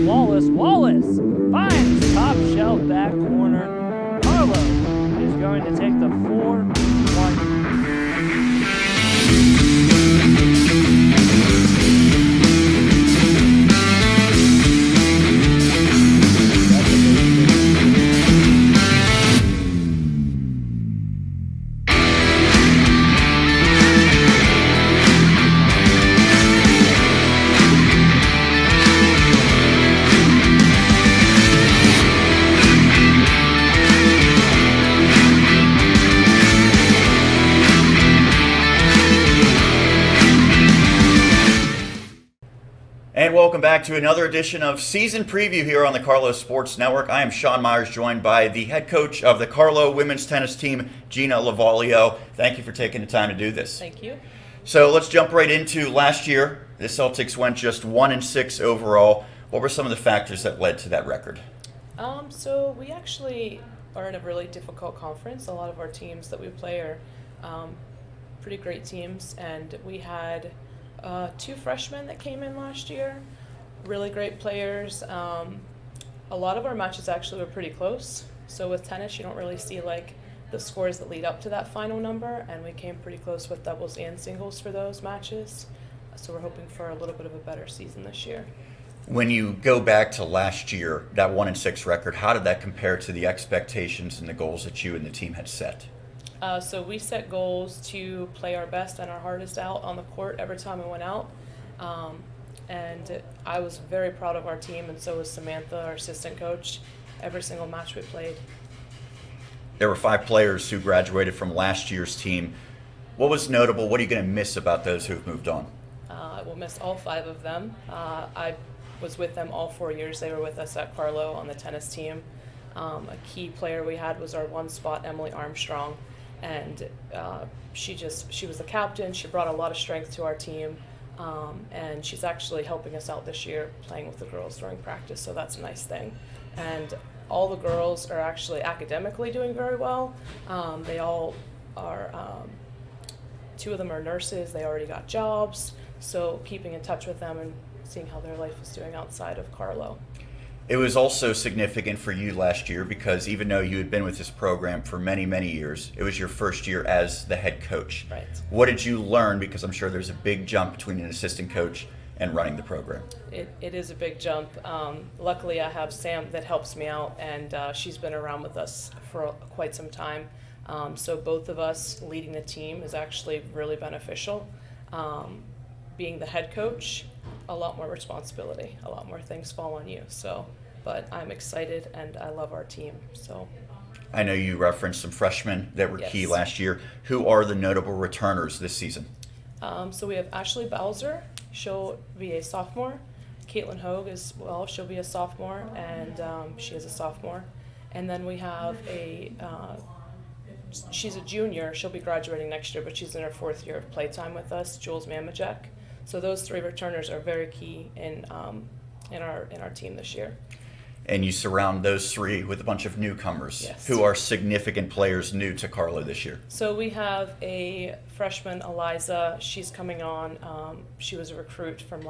Wallace finds top shelf back corner. Carlow is going to take the 4-1. And welcome back to another edition of Season Preview here on the Carlow Sports Network. I am Sean Meyers, joined by the head coach of the Carlow women's tennis team, Gina Lovaglio. Thank you for taking the time to do this. Thank you. So let's jump right into last year. The Celtics went just 1-6 overall. What were some of the factors that led to that record? So we actually are in a really difficult conference. A lot of our teams that we play are pretty great teams, and we had 2 freshmen that came in last year, really great players. A lot of our matches actually were pretty close. So with tennis, you don't really see like the scores that lead up to that final number, and we came pretty close with doubles and singles for those matches. So we're hoping for a little bit of a better season this year. When you go back to last year, that 1-6 record, how did that compare to the expectations and the goals that you and the team had set? So we set goals to play our best and our hardest out on the court every time we went out. And I was very proud of our team, and so was Samantha, our assistant coach, every single match we played. There were 5 players who graduated from last year's team. What was notable? What are you going to miss about those who've moved on? I will miss all 5 of them. I was with them all 4 years. They were with us at Carlow on the tennis team. A key player we had was our one spot, Emily Armstrong. And she was the captain. She brought a lot of strength to our team, and she's actually helping us out this year playing with the girls during practice, so that's a nice thing. And all the girls are actually academically doing very well. They all are, 2 of them are nurses. They already got jobs, so keeping in touch with them and seeing how their life is doing outside of Carlow. It was also significant for you last year because even though you had been with this program for many, many years, it was your first year as the head coach. Right. What did you learn? Because I'm sure there's a big jump between an assistant coach and running the program. It is a big jump. Luckily, I have Sam that helps me out, and she's been around with us for quite some time. So both of us leading the team is actually really beneficial. Being the head coach, a lot more responsibility, a lot more things fall on you. But I'm excited and I love our team. So I know you referenced some freshmen that were key Yes. last year. Who are the notable returners this season? So we have Ashley Bowser. She'll be a sophomore. Caitlin Hoag as well. She'll be a sophomore, and she is a sophomore. And then we have she's a junior. She'll be graduating next year, but she's in her 4th year of playtime with us, Jules Mamajek. So those 3 returners are very key in our team this year. And you surround those 3 with a bunch of newcomers Yes. who are significant players new to Carlow this year. So we have a freshman, Eliza. She's coming on. She was a recruit from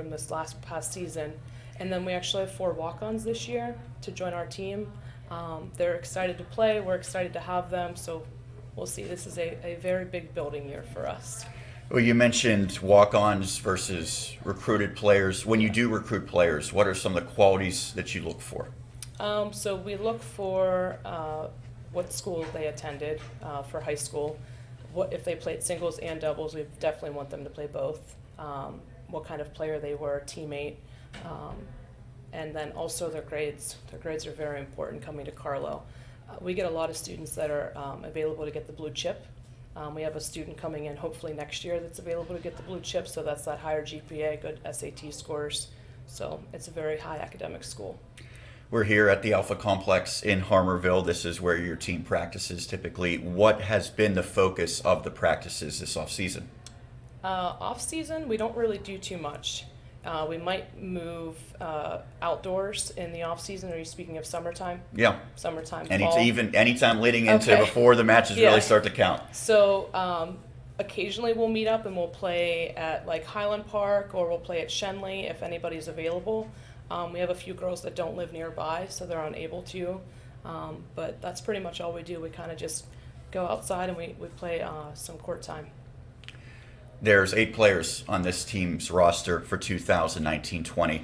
this past season. And then we actually have 4 walk-ons this year to join our team. They're excited to play. We're excited to have them. So we'll see. This is a very big building year for us. Well, you mentioned walk-ons versus recruited players. When you do recruit players, what are some of the qualities that you look for? So we look for what school they attended for high school. What if they played singles and doubles? We definitely want them to play both. What kind of player they were, teammate, and then also their grades. Their grades are very important coming to Carlow. We get a lot of students that are available to get the blue chip. We have a student coming in hopefully next year that's available to get the blue chip, so that's that higher GPA, good SAT scores. So it's a very high academic school. We're here at the Alpha Complex in Harmerville. This is where your team practices typically. What has been the focus of the practices this off-season? Off-season, we don't really do too much. We might move outdoors in the off-season. Are you speaking of summertime? Yeah. Summertime, And fall? anytime leading into Okay. before the matches Yeah. really start to count. So occasionally we'll meet up and we'll play at like Highland Park, or we'll play at Shenley if anybody's available. We have a few girls that don't live nearby, so they're unable to. But that's pretty much all we do. We kind of just go outside and we play some court time. There's 8 players on this team's roster for 2019-20.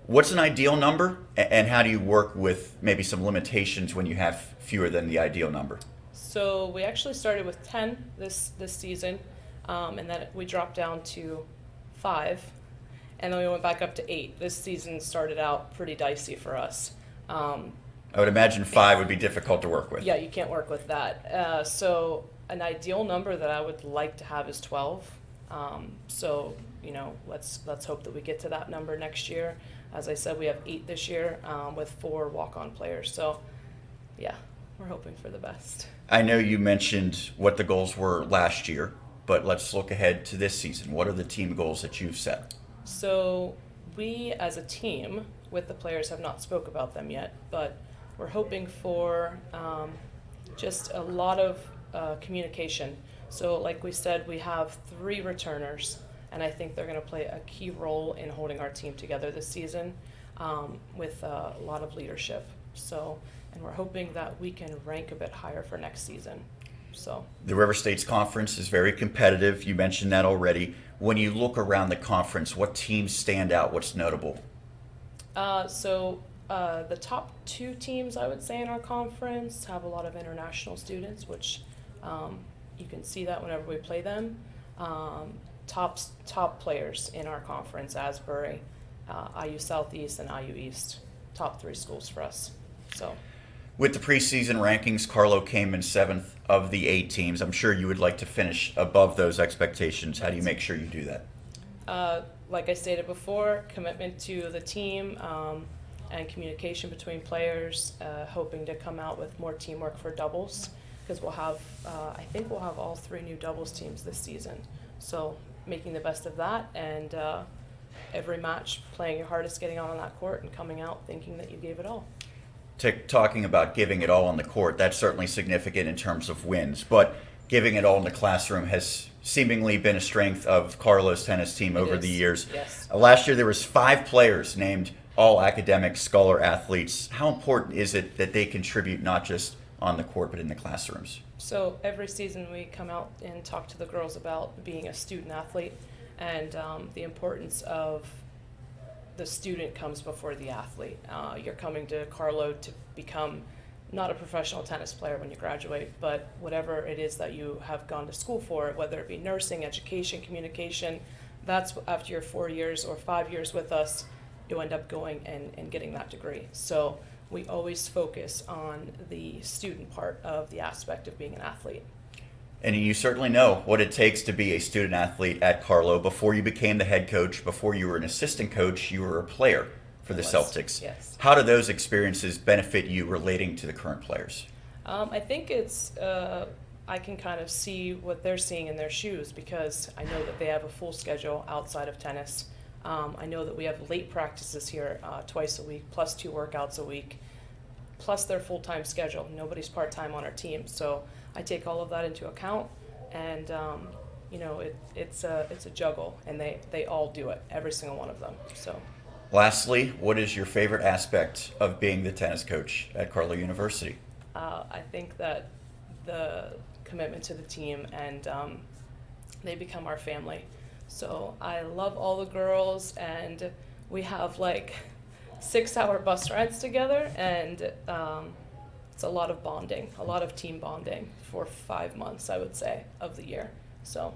What's an ideal number, and how do you work with maybe some limitations when you have fewer than the ideal number? So we actually started with 10 this season, and then we dropped down to 5, and then we went back up to 8. This season started out pretty dicey for us. I would imagine 5 would be difficult to work with. Yeah, you can't work with that. So an ideal number that I would like to have is 12. So, you know, let's hope that we get to that number next year. As I said, we have 8 this year with 4 walk-on players. So, yeah, we're hoping for the best. I know you mentioned what the goals were last year, but let's look ahead to this season. What are the team goals that you've set? So we, as a team, with the players, have not spoke about them yet, but we're hoping for just a lot of communication. So like we said, we have 3 returners, and I think they're going to play a key role in holding our team together this season with a lot of leadership. So, and we're hoping that we can rank a bit higher for next season. So the River States Conference is very competitive. You mentioned that already. When you look around the conference, what teams stand out? What's notable? The top 2 teams, I would say, in our conference have a lot of international students, which you can see that whenever we play them. Top players in our conference: Asbury, IU Southeast, and IU East. Top 3 schools for us. So, with the preseason rankings, Carlow came in 7th of the 8 teams. I'm sure you would like to finish above those expectations. How do you make sure you do that? Like I stated before, commitment to the team and communication between players, hoping to come out with more teamwork for doubles, because we'll have, I think we'll have all 3 new doubles teams this season. So making the best of that, and every match playing your hardest, getting on that court and coming out thinking that you gave it all. Talking about giving it all on the court, that's certainly significant in terms of wins, but giving it all in the classroom has seemingly been a strength of Carlow's tennis team over the years. Yes. Last year there was 5 players named all academic scholar athletes. How important is it that they contribute not just on the court but in the classrooms? So every season we come out and talk to the girls about being a student athlete, and the importance of the student comes before the athlete. You're coming to Carlow to become not a professional tennis player when you graduate, but whatever it is that you have gone to school for, whether it be nursing, education, communication, that's after your 4 years or 5 years with us, you end up going and getting that degree. So we always focus on the student part of the aspect of being an athlete. And you certainly know what it takes to be a student athlete at Carlow. Before you became the head coach, before you were an assistant coach, you were a player for the Celtics. Yes. How do those experiences benefit you relating to the current players? I think it's, I can kind of see what they're seeing in their shoes, because I know that they have a full schedule outside of tennis. I know that we have late practices here twice a week, plus 2 workouts a week, plus their full-time schedule. Nobody's part-time on our team. So I take all of that into account, and you know, it's a juggle, and they all do it, every single one of them. So. Lastly, what is your favorite aspect of being the tennis coach at Carlow University? I think that the commitment to the team, and they become our family. So I love all the girls, and we have like 6-hour bus rides together, and it's a lot of bonding, a lot of team bonding for 5 months, I would say, of the year. So.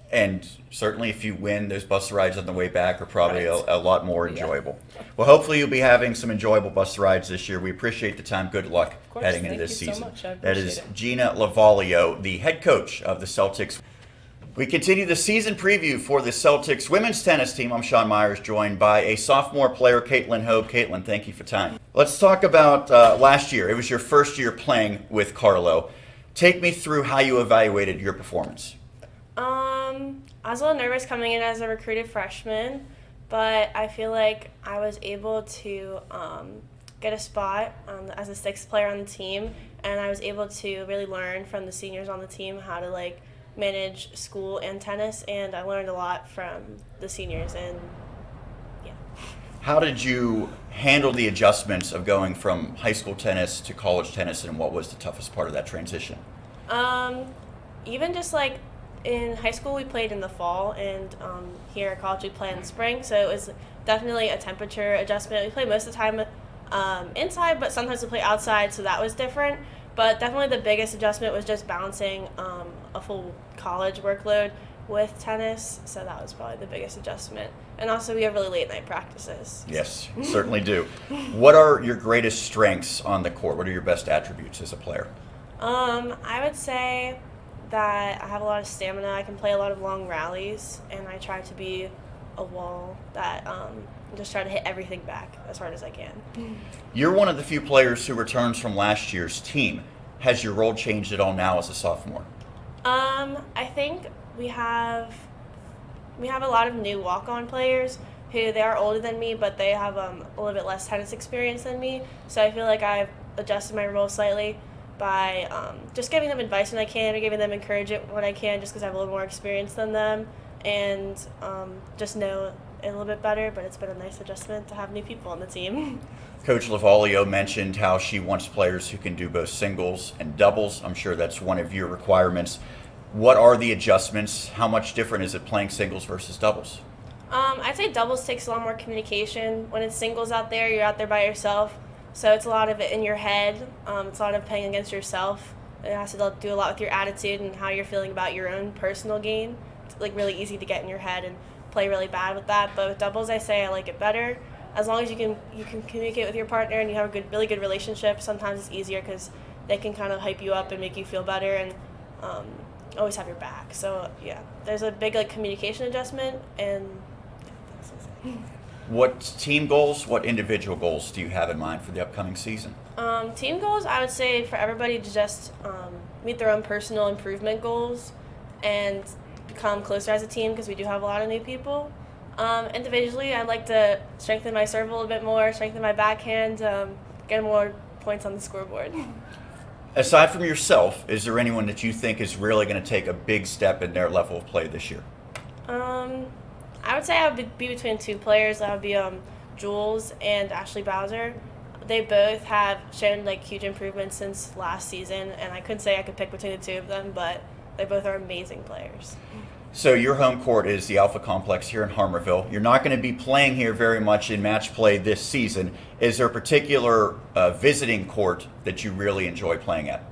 And certainly if you win, those bus rides on the way back are probably Right. a lot more enjoyable. Yeah. Well, hopefully you'll be having some enjoyable bus rides this year. We appreciate the time. Good luck heading into this season. Thank you so much. I appreciate That is it. Gina Lovaglio, the head coach of the Celtics. We continue the season preview for the Celtics women's tennis team. I'm Sean Meyers, joined by a sophomore player, Caitlin Hoag. Caitlin, thank you for time. Let's talk about last year. It was your first year playing with Carlow. Take me through how you evaluated your performance. I was a little nervous coming in as a recruited freshman, but I feel like I was able to get a spot as a 6th player on the team, and I was able to really learn from the seniors on the team how to manage school and tennis, and I learned a lot from the seniors, and yeah. How did you handle the adjustments of going from high school tennis to college tennis, and what was the toughest part of that transition? Even just like in high school we played in the fall, and here at college we play in the spring, so it was definitely a temperature adjustment. We play most of the time inside, but sometimes we play outside, so that was different. But definitely the biggest adjustment was just balancing a full college workload with tennis, so that was probably the biggest adjustment. And also we have really late night practices. Yes, certainly do. What are your greatest strengths on the court? What are your best attributes as a player? I would say that I have a lot of stamina. I can play a lot of long rallies, and I try to be a wall that just try to hit everything back as hard as I can. You're one of the few players who returns from last year's team. Has your role changed at all now as a sophomore? I think we have a lot of new walk-on players who they are older than me, but they have a little bit less tennis experience than me. So I feel like I've adjusted my role slightly by just giving them advice when I can, or giving them encouragement when I can, just because I have a little more experience than them, and just know it a little bit better. But it's been a nice adjustment to have new people on the team. Coach Lovaglio mentioned how she wants players who can do both singles and doubles. I'm sure that's one of your requirements. What are the adjustments? How much different is it playing singles versus doubles? I'd say doubles takes a lot more communication. When it's singles out there, you're out there by yourself, so it's a lot of it in your head. It's a lot of playing against yourself. It has to do a lot with your attitude and how you're feeling about your own personal game. It's like really easy to get in your head and play really bad with that. But with doubles, I say I like it better. As long as you can communicate with your partner and you have a really good relationship, sometimes it's easier because they can kind of hype you up and make you feel better, and always have your back. So yeah, there's a big communication adjustment, and What team goals, what individual goals do you have in mind for the upcoming season? team goals, I would say for everybody to just meet their own personal improvement goals and become closer as a team, because we do have a lot of new people. Individually, I'd like to strengthen my serve a little bit more, strengthen my backhand, get more points on the scoreboard. Aside from yourself, is there anyone that you think is really going to take a big step in their level of play this year? I would say I would be between two players. That would be Jules and Ashley Bowser. They both have shown huge improvements since last season, and I couldn't say I could pick between the two of them, but they both are amazing players. So your home court is the Alpha Complex here in Harmarville. You're not going to be playing here very much in match play this season. Is there a particular visiting court that you really enjoy playing at?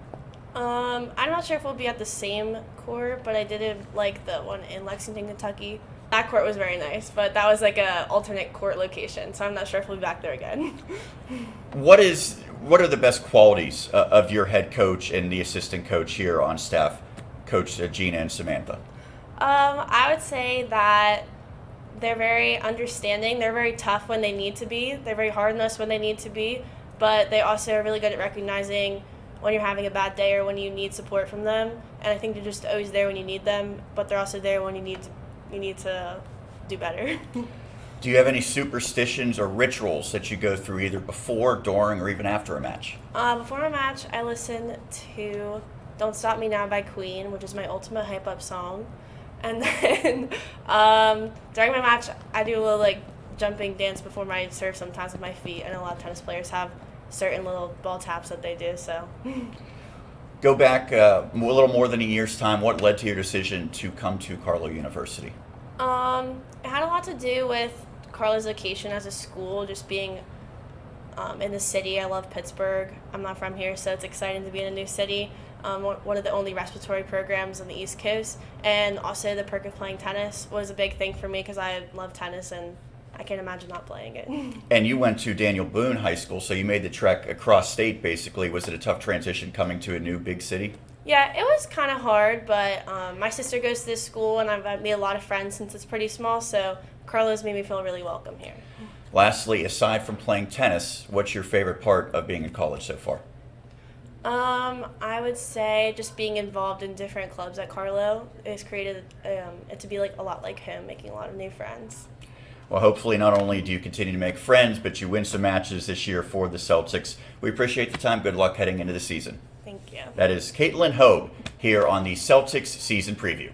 I'm not sure if we'll be at the same court, but I did like the one in Lexington, Kentucky. That court was very nice, but that was a alternate court location, so I'm not sure if we'll be back there again. What are the best qualities of your head coach and the assistant coach here on staff, Coach Gina and Samantha? I would say that they're very understanding. They're very tough when they need to be. They're very hard on us when they need to be, but they also are really good at recognizing when you're having a bad day or when you need support from them. And I think they're just always there when you need them, but they're also there when you need to do better. Do you have any superstitions or rituals that you go through either before, during, or even after a match? Before a match, I listen to Don't Stop Me Now by Queen, which is my ultimate hype-up song. And then during my match, I do a little jumping dance before my serve sometimes with my feet. I know a lot of tennis players have certain little ball taps that they do. So Go back a little more than a year's time. What led to your decision to come to Carlow University? It had a lot to do with Carlow's location as a school, just being in the city. I love Pittsburgh. I'm not from here, so it's exciting to be in a new city. One of the only respiratory programs on the East Coast, and also the perk of playing tennis was a big thing for me because I love tennis and I can't imagine not playing it. And you went to Daniel Boone High School, so you made the trek across state basically. Was it a tough transition coming to a new big city? Yeah, it was kind of hard, but my sister goes to this school and I've made a lot of friends since it's pretty small, so Carlow's made me feel really welcome here. Lastly, aside from playing tennis, what's your favorite part of being in college so far? I would say just being involved in different clubs at Carlow has created it to be a lot like him, making a lot of new friends. Well, hopefully not only do you continue to make friends, but you win some matches this year for the Celtics. We appreciate the time. Good luck heading into the season. Thank you. That is Caitlin Hoag here on the Celtics season preview.